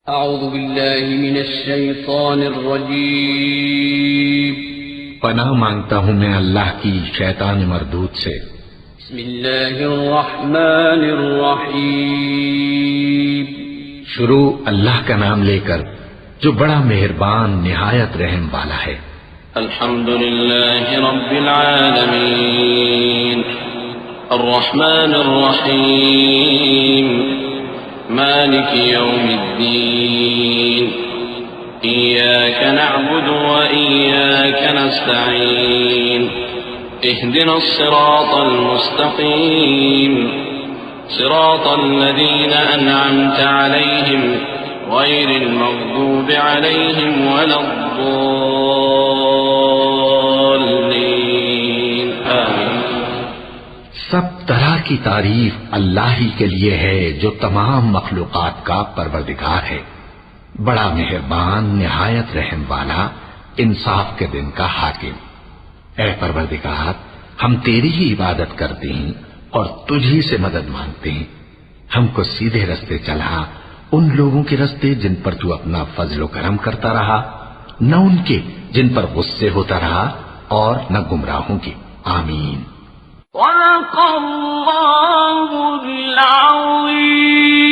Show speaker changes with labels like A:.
A: اعوذ باللہ من الشیطان الرجیم
B: پناہ مانگتا ہوں میں اللہ کی شیطان مردود سے۔
A: بسم اللہ الرحمن الرحیم
B: شروع اللہ کا نام لے کر جو بڑا مہربان نہایت رحم والا ہے۔
A: الحمد للہ رب العالمین الرحمن الرحیم مالک یوم الدین إياك نعبد وإياك نستعين اهدنا الصراط المستقيم صراط الذين أنعمت عليهم غير المغضوب عليهم ولا الضالين آمين۔
B: سب طرح کی تعریف اللہ ہی کے لیے ہے جو تمام مخلوقات کا پروردگار ہے، بڑا مہربان نہایت رحم والا، انصاف کے دن کا حاکم۔ اے پروردگار، ہم تیری ہی عبادت کرتے ہیں اور تجھی سے مدد مانگتے ہیں۔ ہم کو سیدھے رستے چلا، ان لوگوں کے رستے جن پر تو اپنا فضل و کرم کرتا رہا، نہ ان کے جن پر غصے ہوتا رہا، اور نہ گمراہوں کے۔ آمین۔
C: صدق اللہ العظیم۔